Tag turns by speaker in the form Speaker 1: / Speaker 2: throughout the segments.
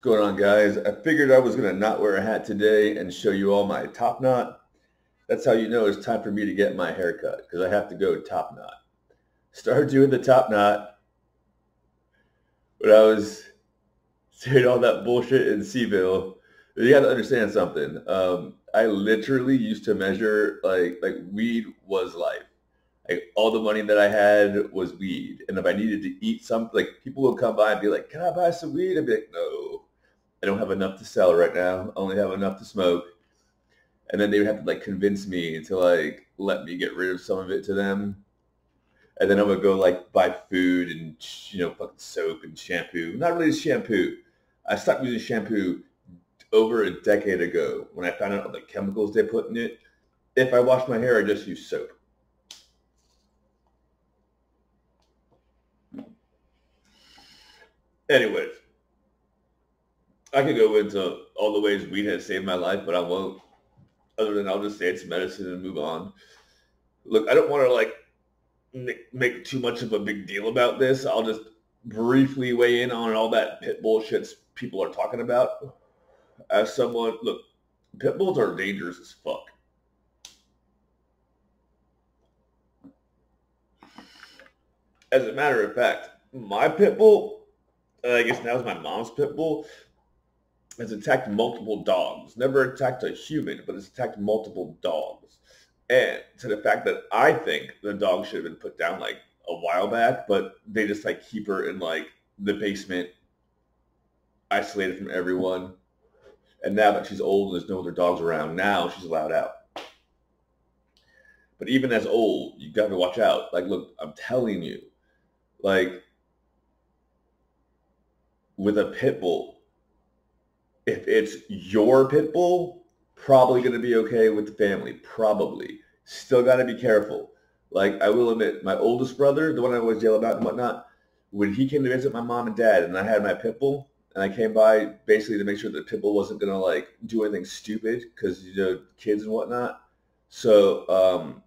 Speaker 1: Going on, guys? I figured I was going to not wear a hat today and show you all my top knot. That's how you know it's time for me to get my hair cut because I have to go top knot. Started doing the top knot when I was saying all that bullshit in Seville. You got to understand something. I literally used to measure like weed was life. Like all the money that I had was weed, and if I needed to eat something, like people would come by and be like, "Can I buy some weed?" I'd be like, "No, I don't have enough to sell right now. I only have enough to smoke." And then they would have to like convince me to like let me get rid of some of it to them. And then I would go like buy food and fucking soap and shampoo. Not really shampoo. I stopped using shampoo over a decade ago when I found out all the chemicals they put in it. If I wash my hair, I just use soap. Anyways, I could go into all the ways weed has saved my life, but I won't. Other than I'll just say it's medicine and move on. Look, I don't want to like make too much of a big deal about this. I'll just briefly weigh in on all that pit bullshits people are talking about. As someone, look, pit bulls are dangerous as fuck. As a matter of fact, my pit bull, I guess now is my mom's pit bull, has attacked multiple dogs. Never attacked a human, but it's attacked multiple dogs. And to the fact that I think the dog should have been put down like a while back, but they just like keep her in like the basement, isolated from everyone. And now that she's old and there's no other dogs around, now she's allowed out. But even as old, you got to watch out. Like, look, I'm telling you, like with a pit bull, if it's your pit bull, probably going to be okay with the family. Probably. Still got to be careful. Like, I will admit, my oldest brother, the one I always yell about and whatnot, when he came to visit my mom and dad and I had my pit bull, and I came by basically to make sure that the pit bull wasn't going to like do anything stupid because, kids and whatnot. So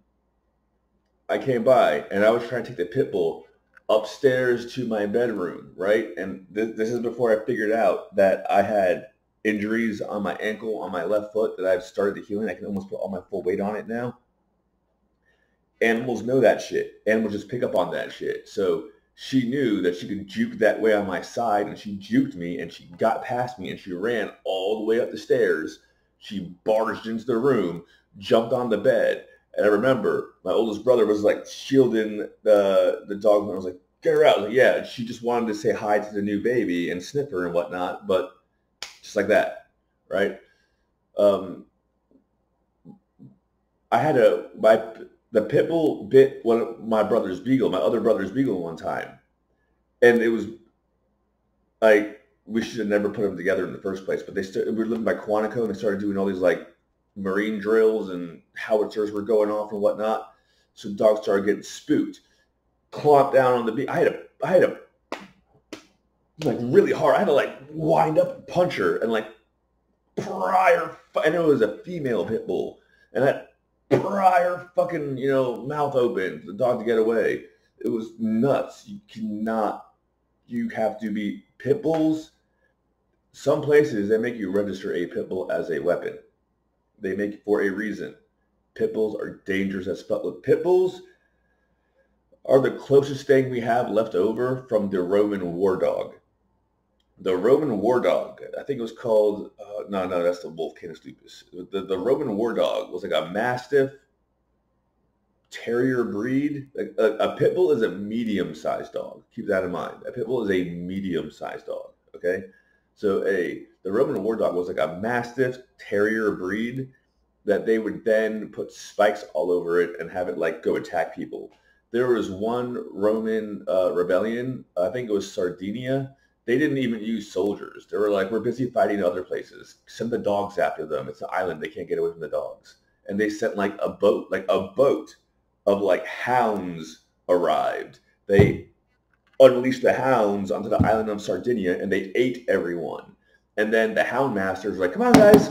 Speaker 1: I came by and I was trying to take the pit bull upstairs to my bedroom, right? And this is before I figured out that I had injuries on my ankle, on my left foot that I've started to healing. I can almost put all my full weight on it now. Animals know that shit. Animals just pick up on that shit. So she knew that she could juke that way on my side, and she juked me, and she got past me, and she ran all the way up the stairs. She barged into the room, jumped on the bed, and I remember my oldest brother was like shielding the dog, and I was like, "Get her out!" Like, yeah, she just wanted to say hi to the new baby and sniff her and whatnot, but just like that, right? Um, I had the pit bull bit one of my brother's beagle, my other brother's beagle one time, and it was like we should have never put them together in the first place. But we were living by Quantico, and they started doing all these like marine drills, and howitzers were going off and whatnot. So dogs started getting spooked, clomp down on the beat. I had a like really hard. I had to like wind up and punch her and like prior, and it was a female pit bull, and that prior fucking mouth open for the dog to get away. It was nuts. You cannot. You have to be pit bulls. Some places they make you register a pit bull as a weapon. They make it for a reason. Pit bulls are dangerous as fuck. Look, pit bulls are the closest thing we have left over from the Roman war dog. The Roman war dog, I think it was called, no, that's the wolf, Canis lupus. The Roman war dog was like a mastiff terrier breed. A pit bull is a medium-sized dog. Keep that in mind. A pit bull is a medium-sized dog, okay? So the Roman war dog was like a mastiff terrier breed that they would then put spikes all over it and have it like go attack people. There was one Roman rebellion, I think it was Sardinia. They didn't even use soldiers. They were like, we're busy fighting other places. Send the dogs after them. It's an island. They can't get away from the dogs. And they sent like a boat of like hounds arrived. They unleashed the hounds onto the island of Sardinia and they ate everyone. And then the hound masters were like, come on, guys.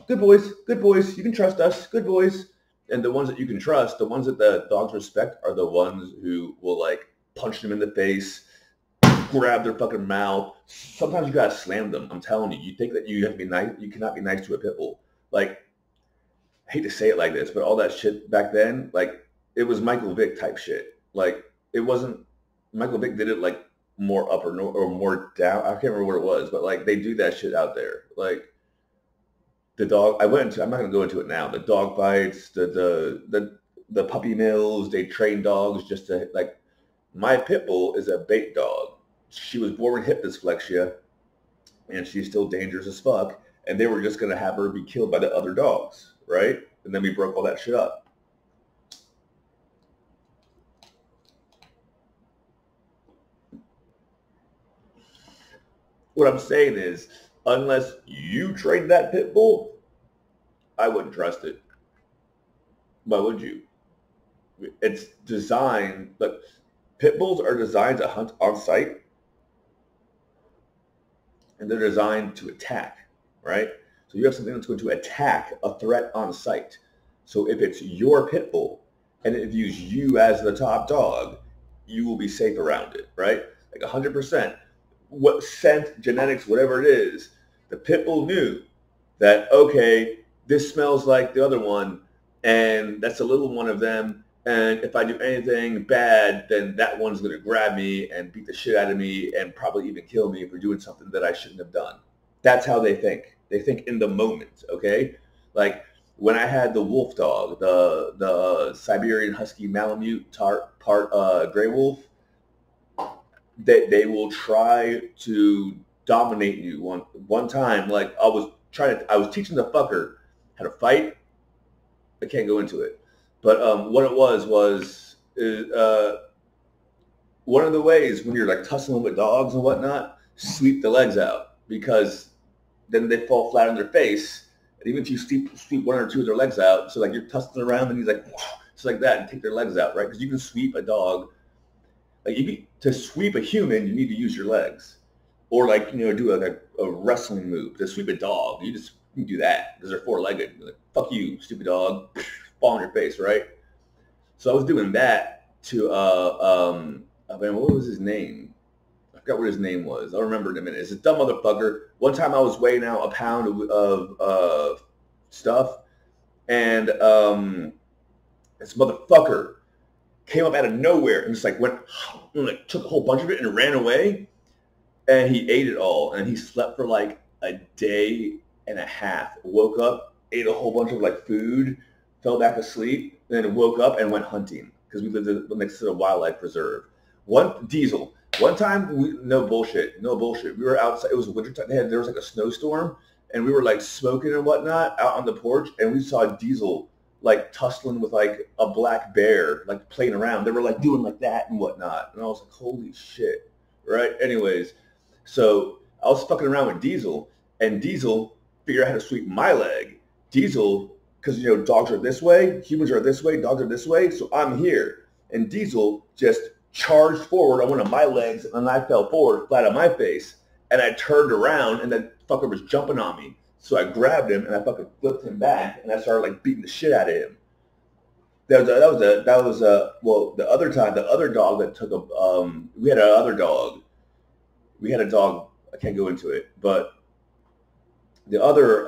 Speaker 1: Good boys. Good boys. You can trust us. Good boys. And the ones that you can trust, the ones that the dogs respect are the ones who will like punch them in the face, grab their fucking mouth. Sometimes you gotta slam them. I'm telling you. You think that you have to be nice. You cannot be nice to a pit bull. Like, I hate to say it like this, but all that shit back then, like, it was Michael Vick type shit. Like, it wasn't. Michael Vick did it like more up or more down. I can't remember what it was, but like they do that shit out there. Like the dog. I'm not gonna go into it now. The dog bites, the puppy mills. They train dogs just to like. My pit bull is a bait dog. She was born with hip dyslexia, and she's still dangerous as fuck. And they were just gonna have her be killed by the other dogs, right? And then we broke all that shit up. What I'm saying is, unless you train that pit bull, I wouldn't trust it. Why would you? It's designed, like, pit bulls are designed to hunt on sight, and they're designed to attack, right? So you have something that's going to attack a threat on sight. So if it's your pit bull, and it views you as the top dog, you will be safe around it, right? Like 100%. What scent, genetics, whatever it is, the pit bull knew that, okay, this smells like the other one, and that's a little one of them, and if I do anything bad, then that one's going to grab me and beat the shit out of me and probably even kill me for doing something that I shouldn't have done. That's how they think. They think in the moment, okay? Like when I had the wolf dog, the Siberian Husky Malamute part gray wolf, they will try to dominate you. One time, like I was teaching the fucker how to fight. I can't go into it, but what it was one of the ways when you're like tussling with dogs and whatnot, sweep the legs out, because then they fall flat on their face. And even if you sweep one or two of their legs out, so like you're tussling around and he's like, just like that, and take their legs out, right? Because you can sweep a dog. Like to sweep a human, you need to use your legs, or like do a wrestling move. To sweep a dog, you can do that because they're four-legged. Like, fuck you, stupid dog, fall on your face, right? So I was doing that to what was his name? I forgot what his name was. I'll remember in a minute. It's a dumb motherfucker. One time I was weighing out a pound of stuff, and this motherfucker came up out of nowhere and just like went and like took a whole bunch of it and ran away, and he ate it all, and he slept for like a day and a half. Woke up, ate a whole bunch of like food, fell back asleep, and then woke up and went hunting because we lived next to the wildlife preserve. One time, no bullshit. We were outside. It was wintertime. There was like a snowstorm, and we were like smoking and whatnot out on the porch, and we saw Diesel like tussling with like a black bear, like playing around. They were like doing like that and whatnot. And I was like, holy shit. Right? Anyways, so I was fucking around with Diesel, and Diesel figured out how to sweep my leg. Diesel, because dogs are this way, humans are this way, dogs are this way, so I'm here. And Diesel just charged forward on one of my legs, and I fell forward flat on my face. And I turned around, and that fucker was jumping on me. So I grabbed him and I fucking flipped him back, and I started like beating the shit out of him. Well, the other time, the other dog that took we had another dog. We had a dog. I can't go into it, but the other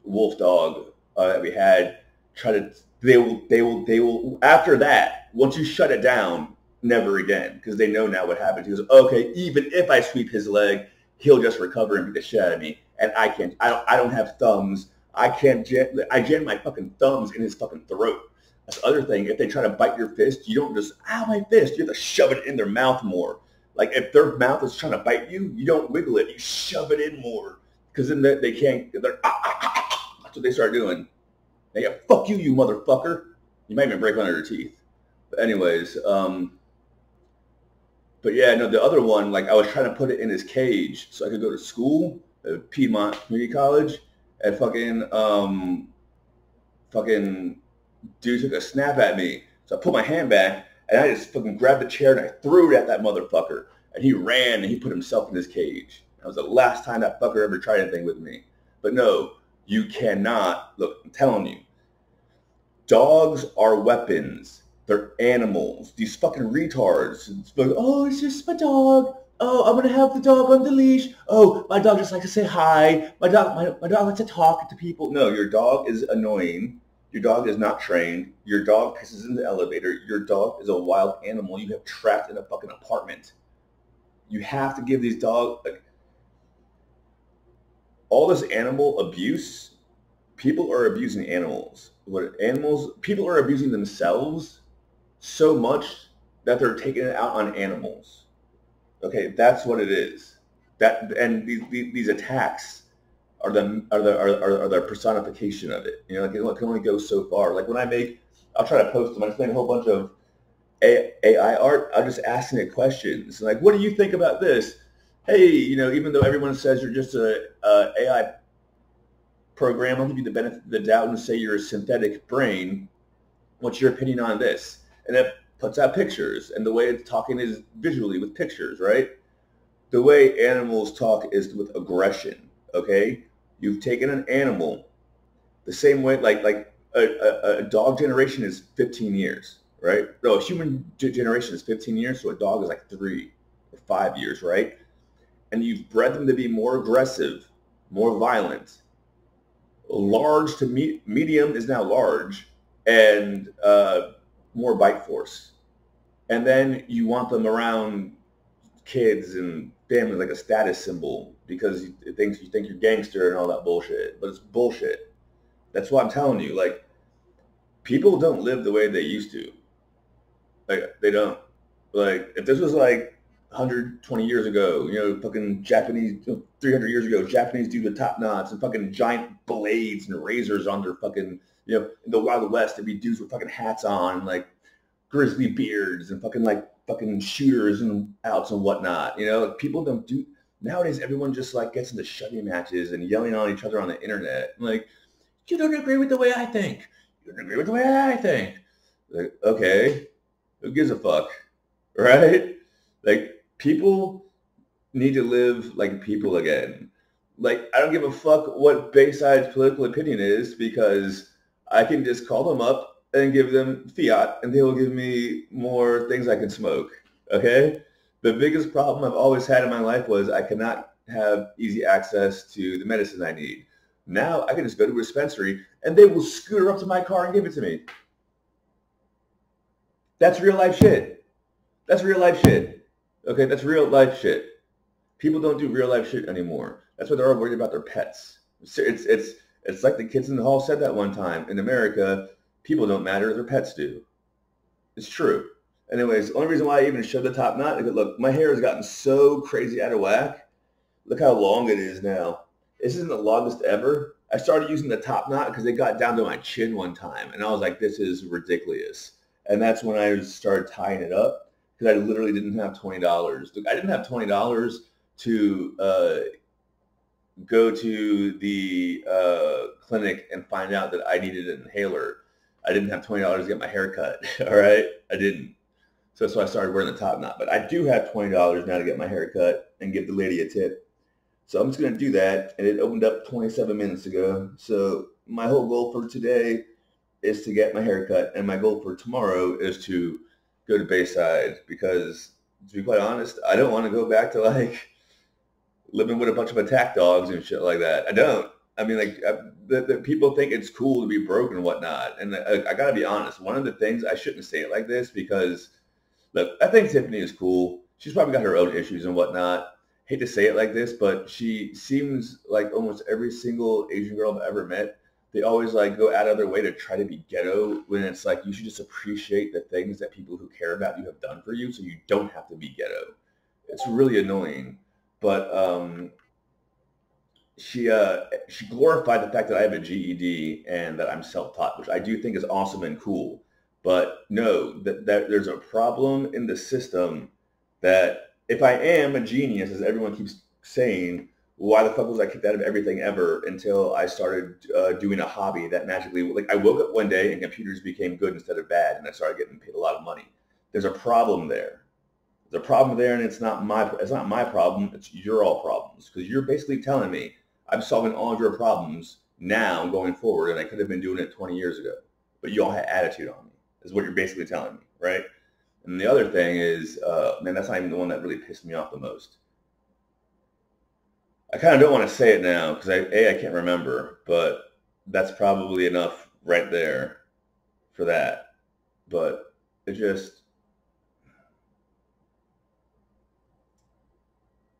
Speaker 1: wolf dog that we had they will after that, once you shut it down, never again, because they know now what happens. He goes, okay, even if I sweep his leg, he'll just recover and beat the shit out of me. And I can't. I don't have thumbs. I can't. I jam my fucking thumbs in his fucking throat. That's the other thing. If they try to bite your fist, you don't just my fist. You have to shove it in their mouth more. Like if their mouth is trying to bite you, you don't wiggle it. You shove it in more, because then they can't. They're That's what they start doing. They go, fuck you, you motherfucker. You might even break one of your teeth. But anyways, but yeah, no, the other one, like I was trying to put it in his cage so I could go to school at Piedmont Community College, and fucking dude took a snap at me. So I put my hand back, and I just fucking grabbed the chair and I threw it at that motherfucker. And he ran and he put himself in his cage. That was the last time that fucker ever tried anything with me. But no, you cannot. Look, I'm telling you, dogs are weapons. They're animals. These fucking retards. It's like, oh, it's just my dog. oh, I'm gonna have the dog on the leash. Oh, my dog just likes to say hi. My dog likes to talk to people. No, your dog is annoying. Your dog is not trained. Your dog pisses in the elevator. Your dog is a wild animal you have trapped in a fucking apartment. You have to give these dogs like all this animal abuse. People are abusing animals. People are abusing themselves so much that they're taking it out on animals. Okay, that's what it is. That and these attacks are the personification of it. You know, like it can only go so far. Like when I'll try to post them. I just make a whole bunch of AI art. I'm just asking it questions. Like, what do you think about this? Hey, you know, even though everyone says you're just a AI program, I'll give you the benefit of the doubt and say you're a synthetic brain. What's your opinion on this? And it puts out pictures, and the way it's talking is visually with pictures, right? The way animals talk is with aggression. Okay, you've taken an animal the same way, like a dog generation is 15 years, right? No, a human generation is 15 years, so a dog is like 3 or 5 years, right? And you've bred them to be more aggressive, more violent. Large to medium is now large, and more bite force. And then you want them around kids and family like a status symbol because you think you're gangster and all that bullshit. But it's bullshit. That's what I'm telling you. Like, people don't live the way they used to. Like, they don't. Like, if this was like 120 years ago, you know, fucking Japanese, 300 years ago, Japanese dude with top knots and fucking giant blades and razors on their fucking, you know, in the Wild West, there'd be dudes with fucking hats on and like grizzly beards and fucking shooters and outs and whatnot. You know, people don't do nowadays. Everyone just like gets into shoving matches and yelling on each other on the internet. Like, you don't agree with the way I think. You don't agree with the way I think. Like, okay, who gives a fuck, right? Like, people need to live like people again. Like, I don't give a fuck what Bayside's political opinion is because I can just call them up and give them fiat and they will give me more things I can smoke. Okay? The biggest problem I've always had in my life was I cannot have easy access to the medicine I need. Now I can just go to a dispensary and they will scooter up to my car and give it to me. That's real life shit. That's real life shit. Okay, that's real life shit. People don't do real life shit anymore. That's why they're all worried about their pets. It's like the kids in the hall said that one time. In America, people don't matter, their pets do. It's true. Anyways, the only reason why I even showed the top knot, look, my hair has gotten so crazy out of whack. Look how long it is now. This isn't the longest ever. I started using the top knot because it got down to my chin one time, and I was like, this is ridiculous. And that's when I started tying it up because I literally didn't have $20. Look, I didn't have $20 to go to the clinic and find out that I needed an inhaler. I didn't have $20 to get my hair cut. All right, I didn't. So that's why I started wearing the top knot. But I do have $20 now to get my hair cut and give the lady a tip. So I'm just going to do that. And it opened up 27 minutes ago. So my whole goal for today is to get my hair cut. And my goal for tomorrow is to go to Bayside because, to be quite honest, I don't want to go back to like living with a bunch of attack dogs and shit like that. I don't. I mean, like, the people think it's cool to be broke and whatnot. And I got to be honest. One of the things, I shouldn't say it like this because, look, I think Tiffany is cool. She's probably got her own issues and whatnot. Hate to say it like this, but she seems like almost every single Asian girl I've ever met, they always like go out of their way to try to be ghetto when it's like you should just appreciate the things that people who care about you have done for you so you don't have to be ghetto. It's really annoying. But she glorified the fact that I have a GED and that I'm self-taught, which I do think is awesome and cool. But no, that there's a problem in the system that if I am a genius, as everyone keeps saying, why the fuck was I kicked out of everything ever until I started doing a hobby that magically, like I woke up one day and computers became good instead of bad and I started getting paid a lot of money. There's a problem there. There's a problem there and it's not my problem, it's your all problems because you're basically telling me I'm solving all of your problems now going forward and I could have been doing it 20 years ago. But you all had attitude on me, is what you're basically telling me, right? And the other thing is, man, that's not even the one that really pissed me off the most. I kind of don't want to say it now because I can't remember, but that's probably enough right there for that. But it just,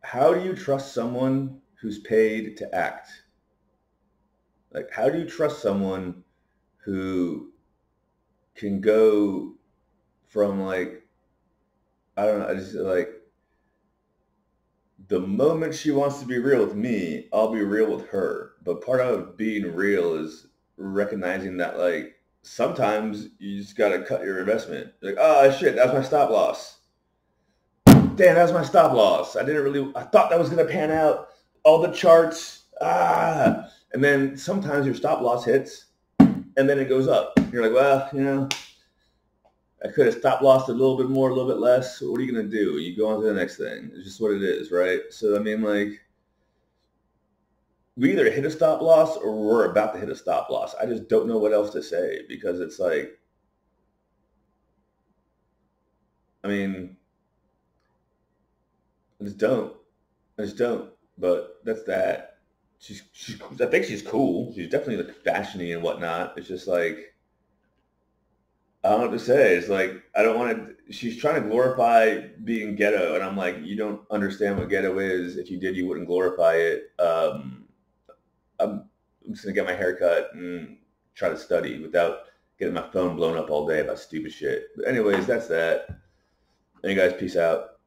Speaker 1: how do you trust someone who's paid to act? Like, how do you trust someone who can go from like, I don't know, I just like the moment she wants to be real with me, I'll be real with her. But part of being real is recognizing that like sometimes you just gotta cut your investment. Like, oh shit, that's my stop loss. Damn, that's my stop loss. I thought that was gonna pan out. All the charts. And then sometimes your stop loss hits and then it goes up. You're like, well, I could have stop lost a little bit more, a little bit less. So what are you going to do? You go on to the next thing. It's just what it is, right? So, I mean, like, we either hit a stop loss or we're about to hit a stop loss. I just don't know what else to say because it's like, I mean, I just don't. I just don't. But that's that. I think she's cool. She's definitely like fashiony and whatnot. It's just like, I don't know what to say. It's like I don't want to. She's trying to glorify being ghetto, and I'm like, you don't understand what ghetto is. If you did, you wouldn't glorify it. I'm just gonna get my hair cut and try to study without getting my phone blown up all day about stupid shit. But anyways, that's that. And you guys, peace out.